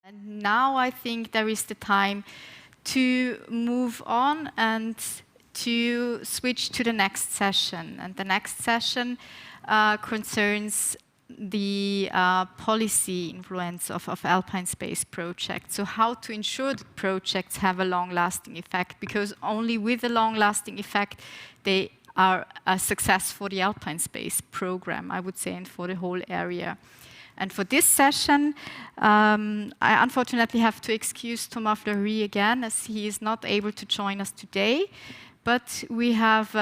And now I think there is the time to move on and to switch to the next session. And the next session concerns the policy influence of Alpine Space projects. So how to ensure that projects have a long-lasting effect, because only with a long-lasting effect they are a success for the Alpine Space program, I would say, and for the whole area. And for this session, I unfortunately have to excuse Thomas Fleury again, as he is not able to join us today. But we have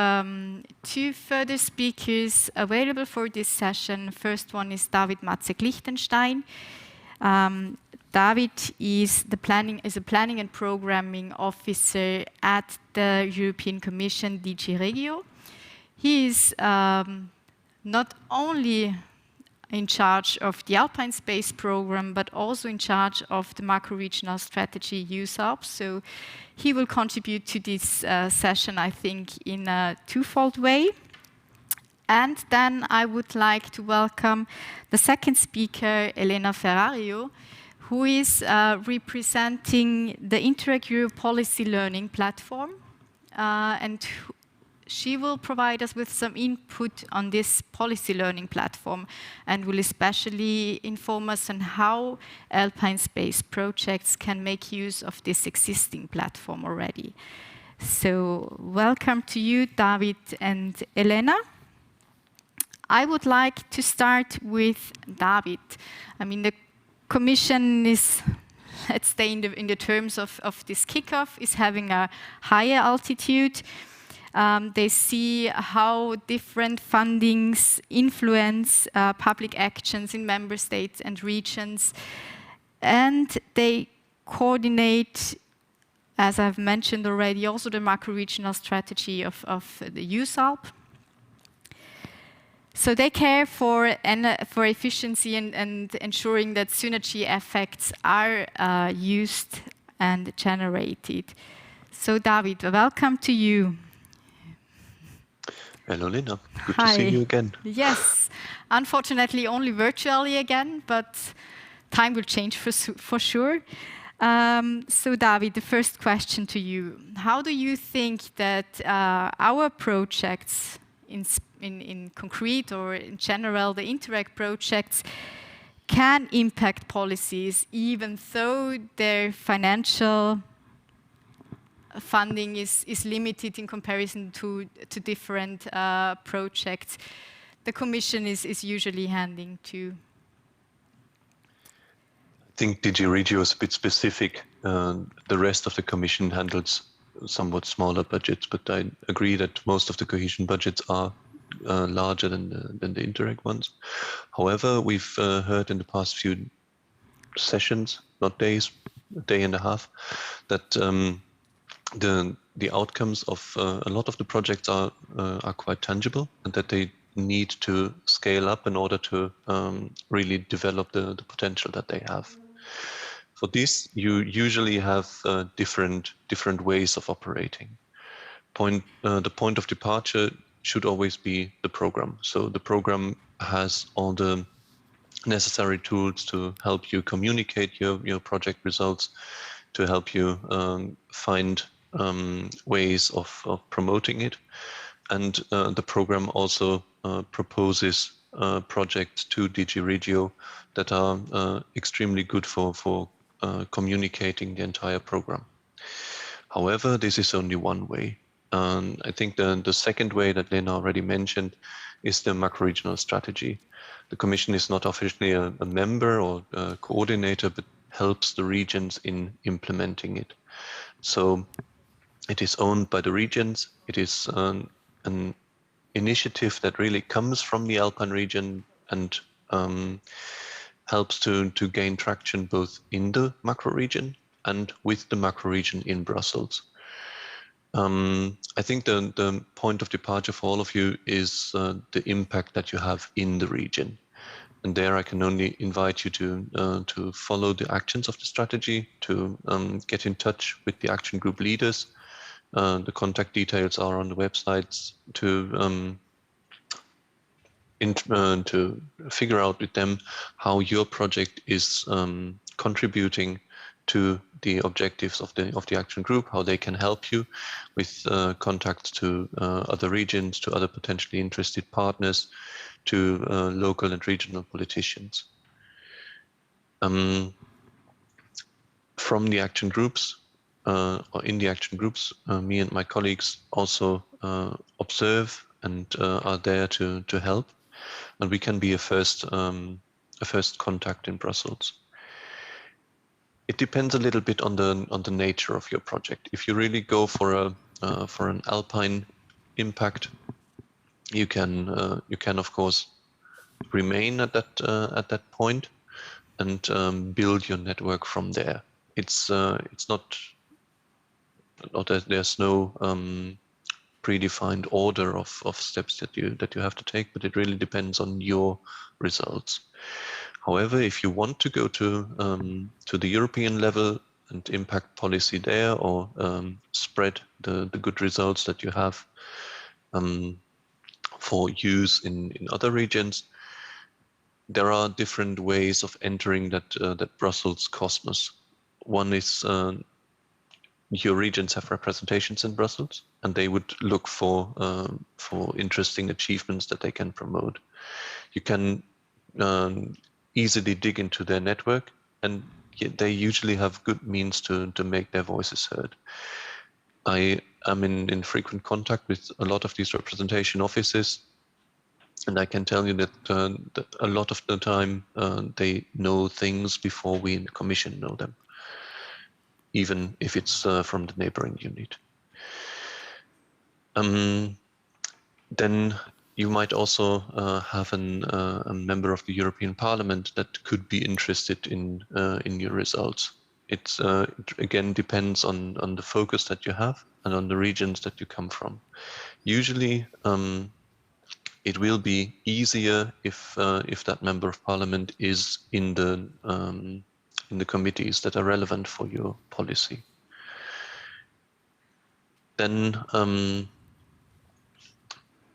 two further speakers available for this session. First one is David Matzek-Liechtenstein. David is a planning and programming officer at the European Commission, DG Regio. He is not only in charge of the Alpine Space program, but also in charge of the macro-regional strategy EUSALP. So he will contribute to this session, I think, in a twofold way. And then I would like to welcome the second speaker, Elena Ferrario, who is representing the Interreg Policy Learning platform. And she will provide us with some input on this policy learning platform and will especially inform us on how Alpine Space projects can make use of this existing platform already. So welcome to you, David and Elena. I would like to start with David. I mean, the Commission is, let's stay in the terms of this kickoff, is having a higher altitude. They see how different fundings influence public actions in member states and regions. And they coordinate, as I've mentioned already, also the macro-regional strategy of the EUSALP. So they care for efficiency and ensuring that synergy effects are used and generated. So David, welcome to you. Hello, Lena. Good to see you again. Yes, unfortunately only virtually again, but time will change for sure. So David, the first question to you. How do you think that our projects in concrete or in general, the Interreg projects, can impact policies even though their financial funding is limited in comparison to different projects the Commission is usually handing to? I think DG Regio is a bit specific. The rest of the Commission handles somewhat smaller budgets, but I agree that most of the cohesion budgets are larger than the Interreg ones. However, we've heard in the past few sessions, not days, a day and a half, that the outcomes of a lot of the projects are quite tangible, and that they need to scale up in order to really develop the potential that they have. For this, you usually have different ways of operating. The point of departure should always be the program. So the program has all the necessary tools to help you communicate your project results, to help you find ways of promoting it. And the program also proposes projects to DG Regio that are extremely good for communicating the entire program. However, this is only one way. I think the second way that Lena already mentioned is the macro-regional strategy. The Commission is not officially a member or a coordinator, but helps the regions in implementing it. So it is owned by the regions. It is an initiative that really comes from the Alpine region and helps to gain traction both in the macro region and with the macro region in Brussels. I think the point of departure for all of you is the impact that you have in the region. And there I can only invite you to follow the actions of the strategy, to get in touch with the action group leaders. The contact details are on the websites, to figure out with them how your project is contributing to the objectives of the action group, how they can help you with contacts to other regions, to other potentially interested partners, to local and regional politicians. From the action groups, or in the action groups, me and my colleagues also observe and are there to help, and we can be a first contact in Brussels. It depends a little bit on the nature of your project. If you really go for an alpine impact, you can of course remain at that point and build your network from there. It's not that there's no predefined order of steps that you have to take, but it really depends on your results. However, if you want to go to the European level and impact policy there, or spread the good results that you have for use in other regions, there are different ways of entering that Brussels cosmos. One is your regions have representations in Brussels, and they would look for interesting achievements that they can promote. You can easily dig into their network, and they usually have good means to make their voices heard. I am in frequent contact with a lot of these representation offices, and I can tell you that a lot of the time they know things before we in the Commission know them, even if it's from the neighboring unit. Then you might also have a member of the European Parliament that could be interested in your results. It again depends on the focus that you have and on the regions that you come from. Usually, it will be easier if that member of Parliament is in the committees that are relevant for your policy. Then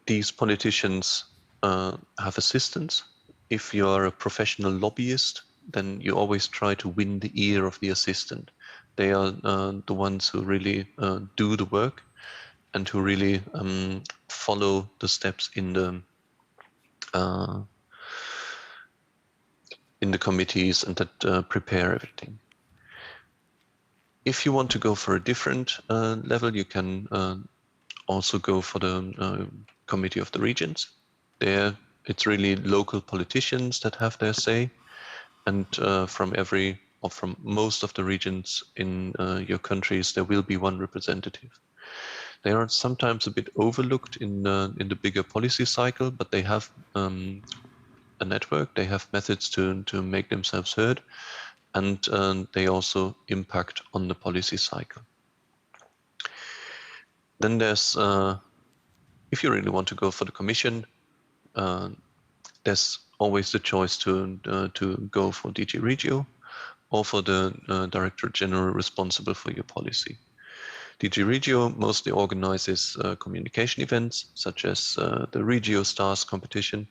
these politicians have assistants. If you are a professional lobbyist, then you always try to win the ear of the assistant. They are the ones who really do the work and who really follow the steps in the committees and that prepare everything. If you want to go for a different level, you can also go for the Committee of the Regions. There, it's really local politicians that have their say, and from most of the regions in your countries, there will be one representative. They are sometimes a bit overlooked in the bigger policy cycle, but they have a network. They have methods to make themselves heard, and they also impact on the policy cycle. Then there's, if you really want to go for the Commission, there's always the choice to go for DG Regio or for the Director General responsible for your policy. DG Regio mostly organizes communication events such as the Regio Stars competition,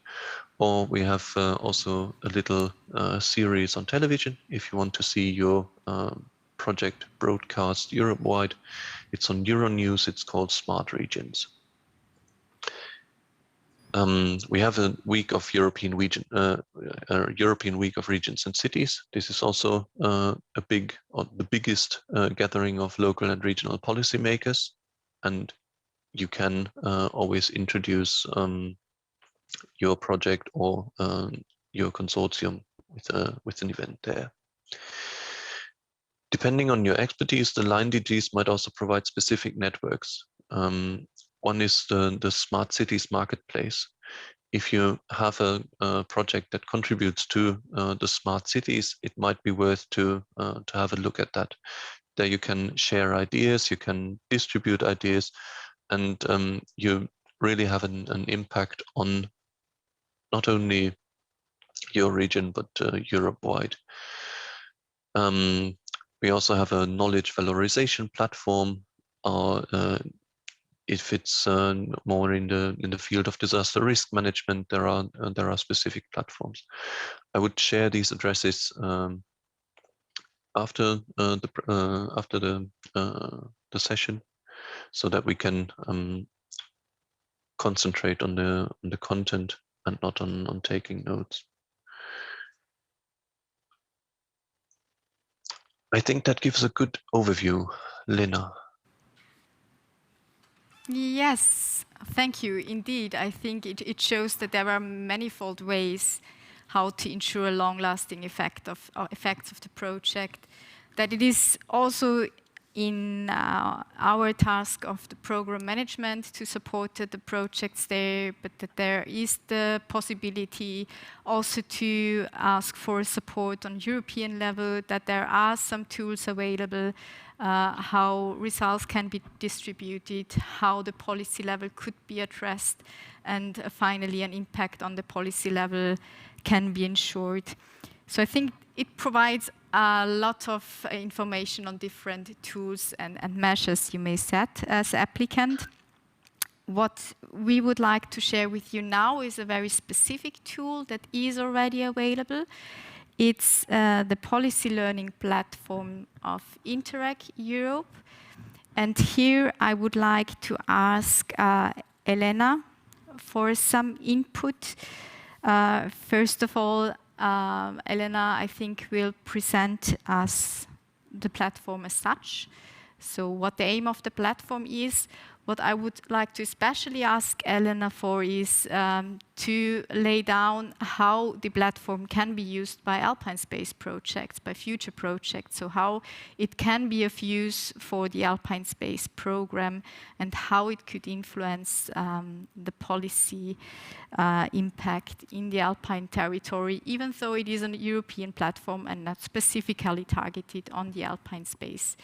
or we have also a little series on television. If you want to see your project broadcast Europe-wide, it's on Euronews. It's called Smart Regions. We have a week of European Week of Regions and Cities. This is also the biggest gathering of local and regional policymakers, and you can always introduce your project or your consortium with an event there. Depending on your expertise, the line DGs might also provide specific networks. One is the Smart Cities Marketplace. If you have a project that contributes to the smart cities, it might be worth to have a look at that. There you can share ideas, you can distribute ideas, and you really have an impact on not only your region, but Europe-wide. We also have a knowledge valorization platform, or if it's more in the field of disaster risk management, there are specific platforms. I would share these addresses after the session, so that we can concentrate on the content and not on taking notes. I think that gives a good overview, Lena. Yes, thank you. Indeed, I think it shows that there are manifold ways how to ensure a long-lasting effects of the project. That it is also in our task of the program management to support the projects there, but that there is the possibility also to ask for support on European level, that there are some tools available, how results can be distributed, how the policy level could be addressed, and finally an impact on the policy level can be ensured. So I think it provides a lot of information on different tools and measures you may set as applicant. What we would like to share with you now is a very specific tool that is already available. It's the policy learning platform of Interreg Europe. And here I would like to ask Elena for some input. First of all, Elena, I think, will present us the platform as such. So what the aim of the platform is. What I would like to especially ask Elena for is to lay down how the platform can be used by Alpine Space projects, by future projects, so how it can be of use for the Alpine Space program and how it could influence the policy impact in the Alpine territory, even though it is a European platform and not specifically targeted on the Alpine Space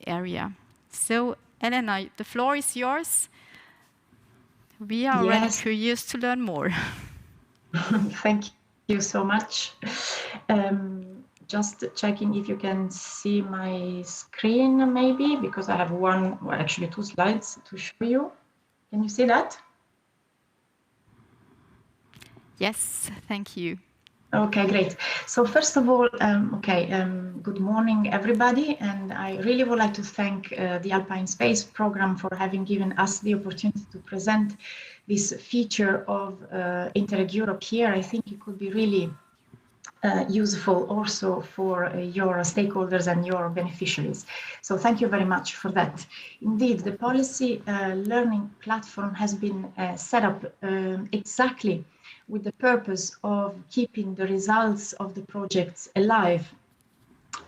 area. So, Elena, the floor is yours. We are already curious to learn more. Thank you so much. Just checking if you can see my screen, maybe, because I have actually two slides to show you. Can you see that? Yes, thank you. Okay, great. So first of all, good morning, everybody. And I really would like to thank the Alpine Space program for having given us the opportunity to present this feature of Interreg Europe here. I think it could be really useful also for your stakeholders and your beneficiaries. So thank you very much for that. Indeed, the policy learning platform has been set up exactly with the purpose of keeping the results of the projects alive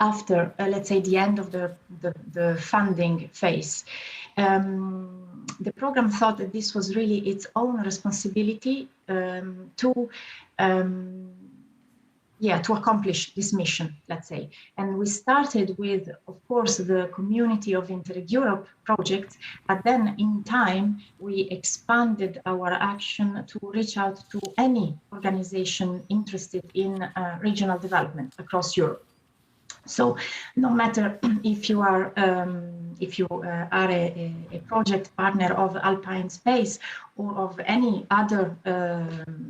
after, let's say, the end of the funding phase. The program thought that this was really its own responsibility to accomplish this mission, let's say. And we started with, of course, the community of Interreg Europe projects, but then in time, we expanded our action to reach out to any organization interested in regional development across Europe. So no matter if you are a project partner of Alpine Space or of any other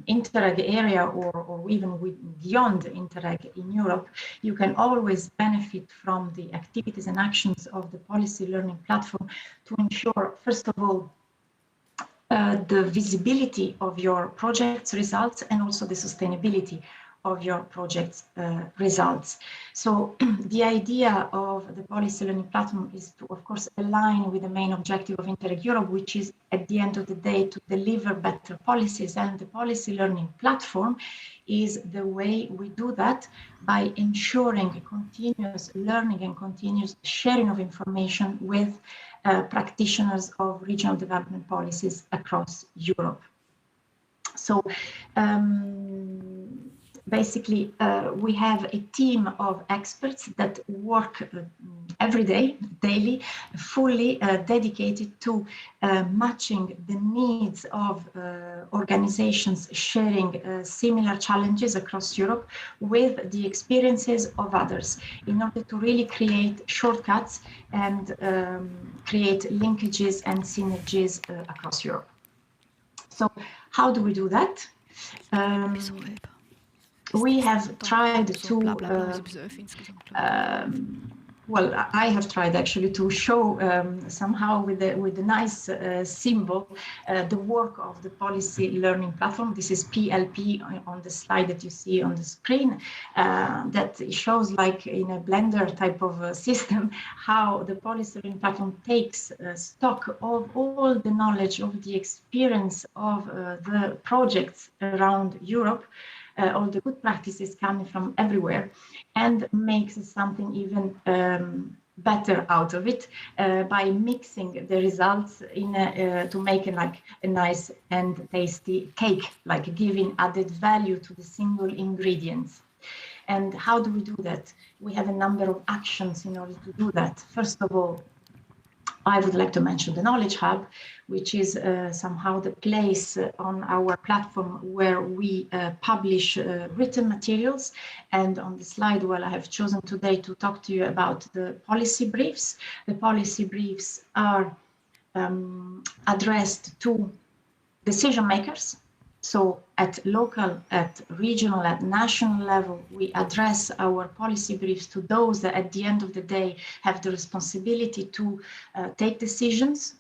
Interreg area or even beyond Interreg in Europe, you can always benefit from the activities and actions of the policy learning platform to ensure, first of all, the visibility of your project's results and also the sustainability of your project's results. So the idea of the policy learning platform is to, of course, align with the main objective of Interreg Europe, which is at the end of the day to deliver better policies. And the policy learning platform is the way we do that by ensuring continuous learning and continuous sharing of information with practitioners of regional development policies across Europe. So basically, we have a team of experts that work every day, daily, fully dedicated to matching the needs of organizations sharing similar challenges across Europe with the experiences of others in order to really create shortcuts and create linkages and synergies across Europe. So how do we do that? we have tried to, well, I have tried actually to show somehow with a nice symbol the work of the policy learning platform. This is PLP on the slide that you see on the screen. That shows, like in a Blender type of system, how the policy learning platform takes stock of all the knowledge, of the experience of the projects around Europe, all the good practices coming from everywhere, and makes something even better out of it by mixing the results in to make a nice and tasty cake, like giving added value to the single ingredients. And how do we do that? We have a number of actions in order to do that. First of all, I would like to mention the Knowledge Hub, which is somehow the place on our platform where we publish written materials. And on the slide, well, I have chosen today to talk to you about the policy briefs. The policy briefs are addressed to decision makers. So at local, at regional, at national level, we address our policy briefs to those that at the end of the day have the responsibility to take decisions,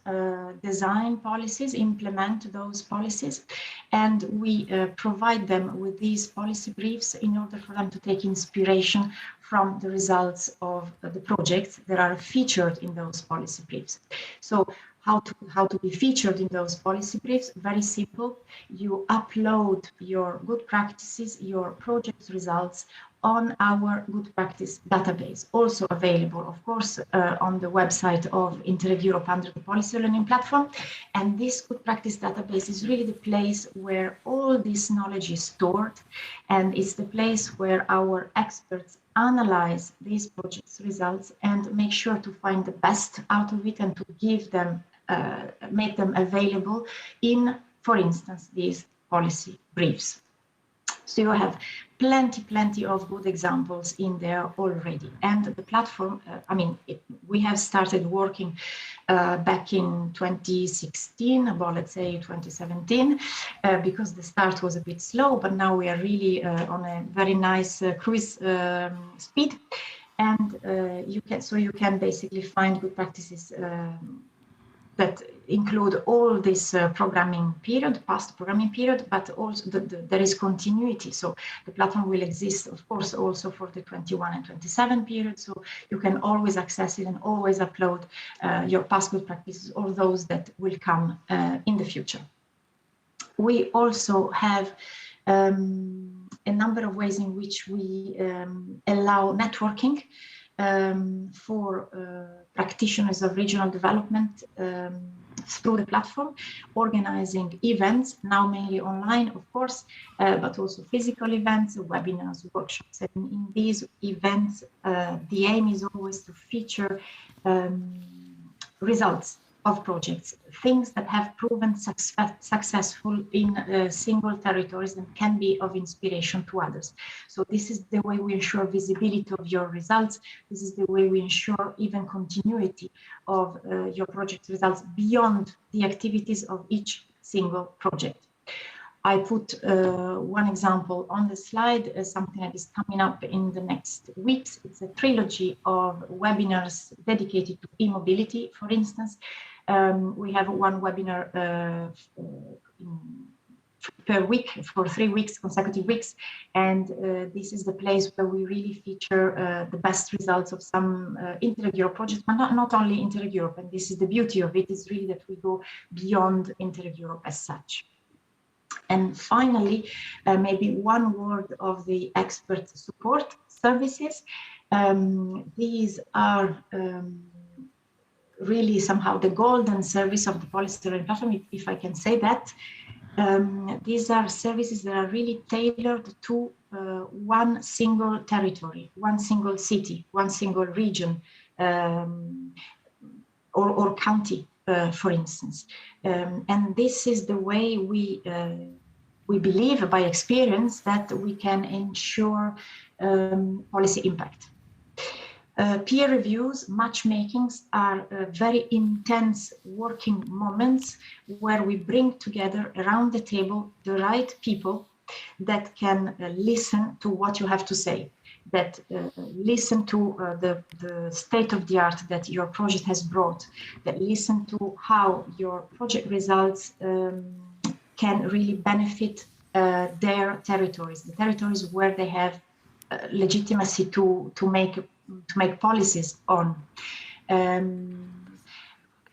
design policies, implement those policies. And we provide them with these policy briefs in order for them to take inspiration from the results of the projects that are featured in those policy briefs. So how to be featured in those policy briefs? Very simple. You upload your good practices, your project results on our good practice database, also available, of course, on the website of Interreg Europe under the Policy Learning Platform. And this good practice database is really the place where all this knowledge is stored, and it's the place where our experts analyze these projects results and make sure to find the best out of it and to give them make them available in, for instance, these policy briefs. So you have plenty of good examples in there already. And the platform, we have started working back in 2016, about let's say 2017, because the start was a bit slow, but now we are really on a very nice cruise speed. And you can basically find good practices that include all this programming period, past programming period, but also there is continuity. So the platform will exist, of course, also for the 21 and 27 period. So you can always access it and always upload your past good practices or those that will come in the future. We also have a number of ways in which we allow networking for practitioners of regional development through the platform, organizing events, now mainly online, of course, but also physical events, webinars, workshops. And in these events, the aim is always to feature results of projects, things that have proven successful in single territories and can be of inspiration to others. So this is the way we ensure visibility of your results. This is the way we ensure even continuity of your project results beyond the activities of each single project. I put one example on the slide, something that is coming up in the next weeks. It's a trilogy of webinars dedicated to e-mobility, for instance. We have one webinar per week for 3 weeks, consecutive weeks. And this is the place where we really feature the best results of some Interreg Europe projects, but not only Interreg Europe. And this is the beauty of it, is really that we go beyond Interreg Europe as such. And finally, maybe one word of the expert support services. These are really somehow the golden service of the policy learning platform, if I can say that. These are services that are really tailored to one single territory, one single city, one single region, or county, for instance. And this is the way we believe by experience that we can ensure policy impact. Peer reviews, matchmakings are very intense working moments where we bring together around the table the right people that can listen to what you have to say, that listen to the state of the art that your project has brought, that listen to how your project results can really benefit their territories, the territories where they have legitimacy to make policies on.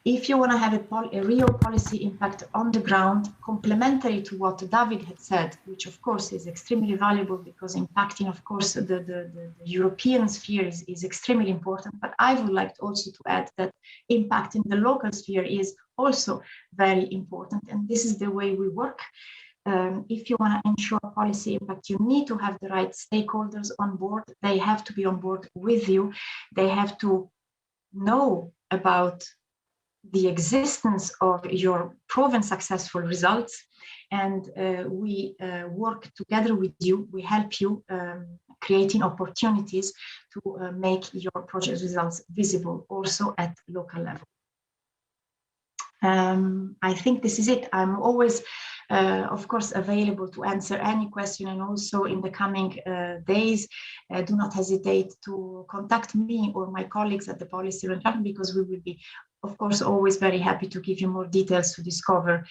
If you want to have a real policy impact on the ground, complementary to what David had said, which of course is extremely valuable because impacting, of course, the European sphere is extremely important. But I would like also to add that impacting the local sphere is also very important. And this is the way we work. If you want to ensure policy impact, you need to have the right stakeholders on board. They have to be on board with you. They have to know about the existence of your proven successful results, and we work together with you. We help you creating opportunities to make your project results visible also at local level. I think this is it. I'm always, of course, available to answer any question, and also in the coming days, do not hesitate to contact me or my colleagues at the Policy Learning, because we will be, of course, always very happy to give you more details to discover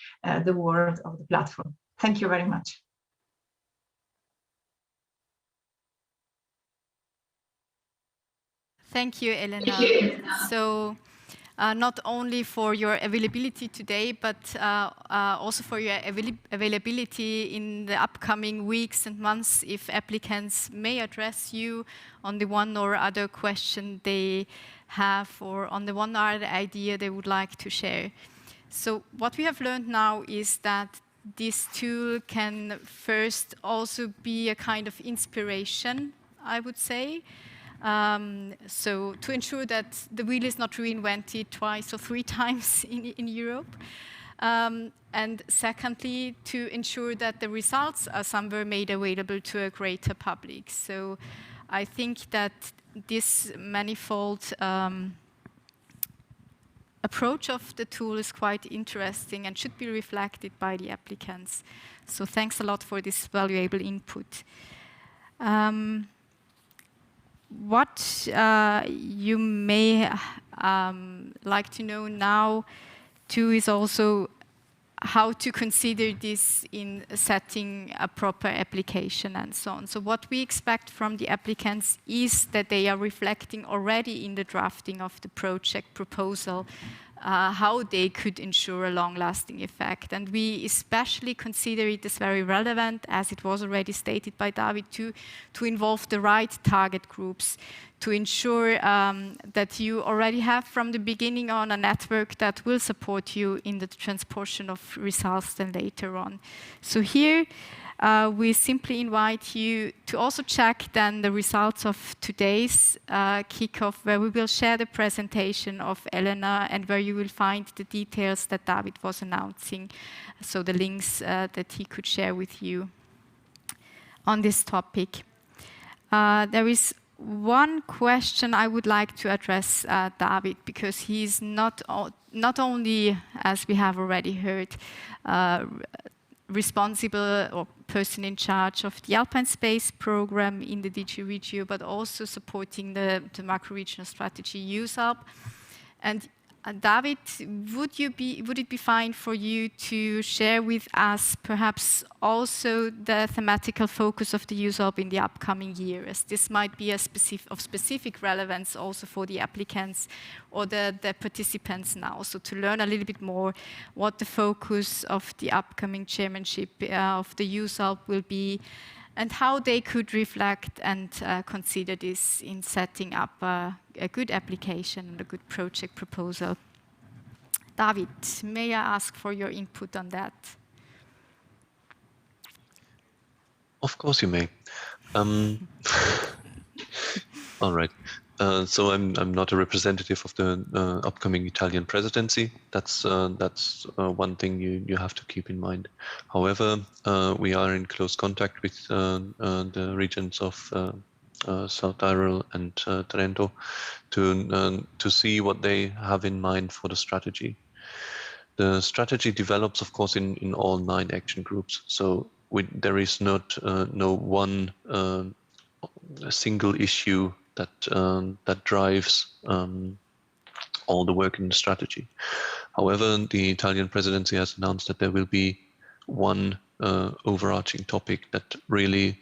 the world of the platform. Thank you very much. Thank you, Elena. So not only for your availability today, but also for your availability in the upcoming weeks and months if applicants may address you on the one or other question they have or on the one or other idea they would like to share. So what we have learned now is that this tool can first also be a kind of inspiration, I would say. So to ensure that the wheel is not reinvented twice or three times in Europe. And secondly, to ensure that the results are somewhere made available to a greater public. So I think that this manifold approach of the tool is quite interesting and should be reflected by the applicants. So thanks a lot for this valuable input. What you may like to know now too is also how to consider this in setting a proper application and so on. So what we expect from the applicants is that they are reflecting already in the drafting of the project proposal how they could ensure a long-lasting effect. And we especially consider it as very relevant, as it was already stated by David, to involve the right target groups, to ensure that you already have from the beginning on a network that will support you in the transportation of results then later on. So here, we simply invite you to also check then the results of today's kickoff, where we will share the presentation of Elena and where you will find the details that David was announcing, so the links that he could share with you on this topic. There is one question I would like to address David, because he's not only, as we have already heard, responsible or person in charge of the Alpine Space program in the DG Regio, but also supporting the macro-regional strategy EUSALP. And David, would it be fine for you to share with us perhaps also the thematical focus of the EUSALP in the upcoming year, as this might be of specific relevance also for the applicants or the participants now, so to learn a little bit more what the focus of the upcoming chairmanship of the EUSALP will be, and how they could reflect and consider this in setting up a good application and a good project proposal. David, may I ask for your input on that? Of course you may. All right. So I'm not a representative of the upcoming Italian presidency. That's one thing you have to keep in mind. However, we are in close contact with the regions of South Tyrol and Trento to see what they have in mind for the strategy. The strategy develops, of course, in all 9 action groups. So there is not no one single issue that drives all the work in the strategy. However, the Italian presidency has announced that there will be one overarching topic that really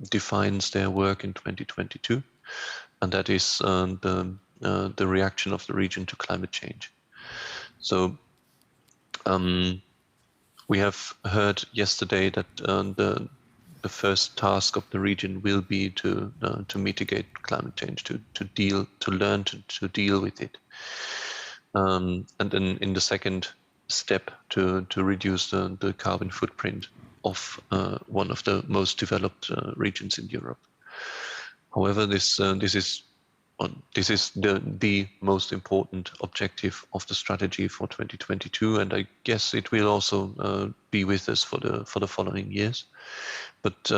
defines their work in 2022, and that is the reaction of the region to climate change. So we have heard yesterday that the first task of the region will be to mitigate climate change, to learn to deal with it, and then in the second step to reduce the carbon footprint of one of the most developed regions in Europe. However, this is the most important objective of the strategy for 2022, and I guess it will also be with us for the following years. But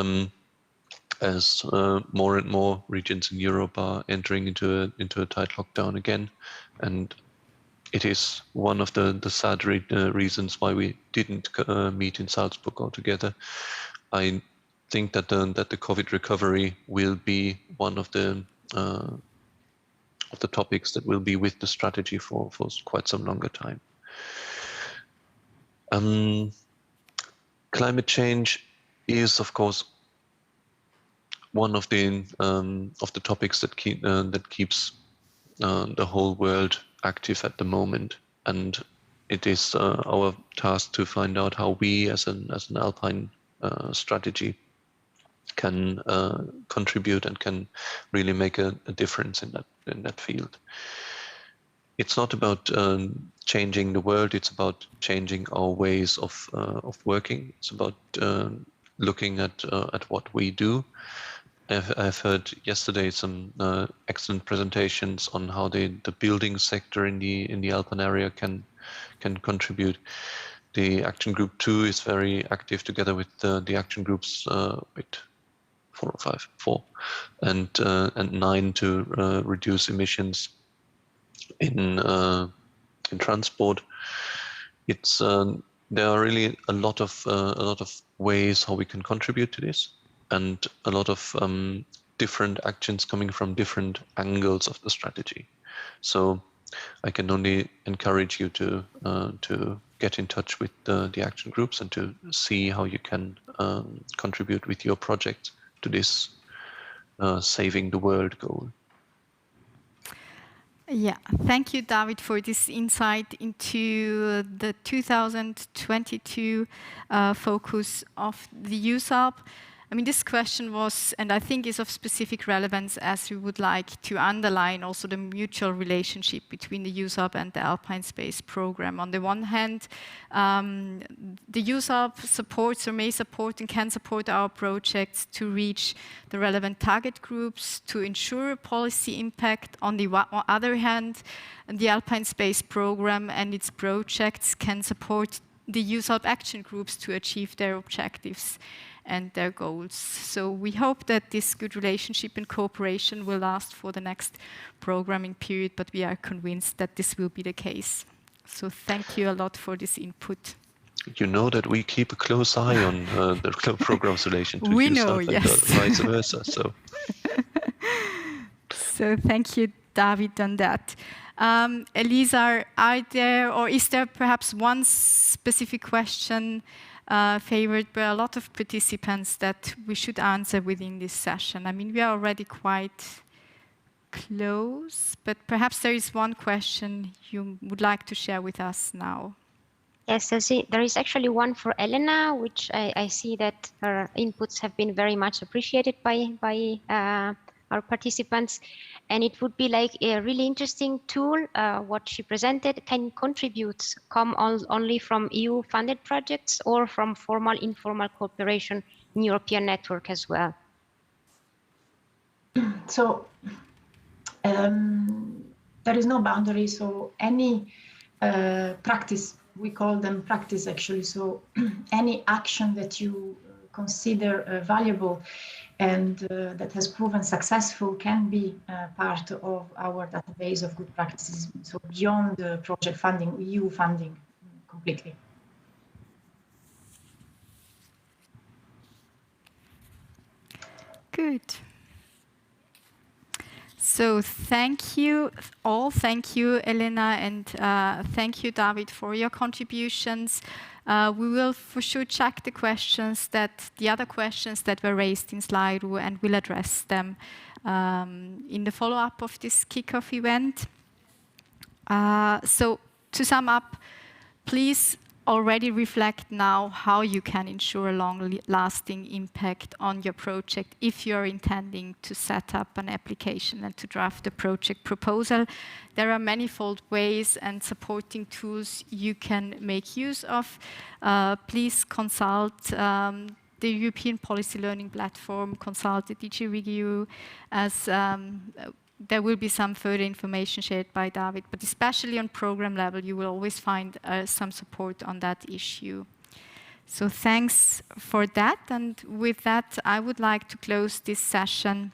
as more and more regions in Europe are entering into a tight lockdown again, and it is one of the sad reasons why we didn't meet in Salzburg altogether. I think that the COVID recovery will be one of the topics that will be with the strategy for quite some longer time. Climate change is, of course, one of the topics that keeps the whole world active at the moment, and it is our task to find out how we, as an Alpine strategy, can contribute and can really make a difference in that field. It's not about changing the world; it's about changing our ways of working. It's about looking at what we do. I've heard yesterday some excellent presentations on how the building sector in the Alpine area can contribute. The Action Group 2 is very active together with the Action Groups 4 and 9 to reduce emissions in transport. It's there are really a lot of ways how we can contribute to this, and a lot of different actions coming from different angles of the strategy. So I can only encourage you to get in touch with the action groups and to see how you can contribute with your project to this saving the world goal. Yeah, thank you, David, for this insight into the 2022 focus of the EUSALP. I mean, this question was, and I think is of specific relevance, as we would like to underline also the mutual relationship between the EUSALP and the Alpine Space program. On the one hand, the EUSALP supports or may support and can support our projects to reach the relevant target groups to ensure policy impact. On the other hand, the Alpine Space program and its projects can support the EUSALP action groups to achieve their objectives and their goals. So we hope that this good relationship and cooperation will last for the next programming period, but we are convinced that this will be the case. So thank you a lot for this input. You know that we keep a close eye on the program's relation to we EUSALP know, and yes. vice versa. So thank you, David, on that. Elisa, is there perhaps one specific question favored by a lot of participants that we should answer within this session? I mean, we are already quite close, but perhaps there is one question you would like to share with us now. Yes, I see. There is actually one for Elena, which I see that her inputs have been very much appreciated by our participants. And it would be like a really interesting tool, what she presented. Can contributes come only from EU-funded projects or from formal, informal cooperation in European network as well? So there is no boundary. So any practice, we call them practice actually. So any action that you consider valuable and that has proven successful can be part of our database of good practices. So beyond the project funding, EU funding completely. Good. So thank you all. Thank you, Elena, and thank you, David, for your contributions. We will for sure check the other questions that were raised in Slido, and we'll address them in the follow-up of this kickoff event. So to sum up, please already reflect now how you can ensure a long-lasting impact on your project if you're intending to set up an application and to draft a project proposal. There are manifold ways and supporting tools you can make use of. Please consult the European Policy Learning platform, consult the DG Regio, as there will be some further information shared by David, but especially on program level, you will always find some support on that issue. So thanks for that. And with that, I would like to close this session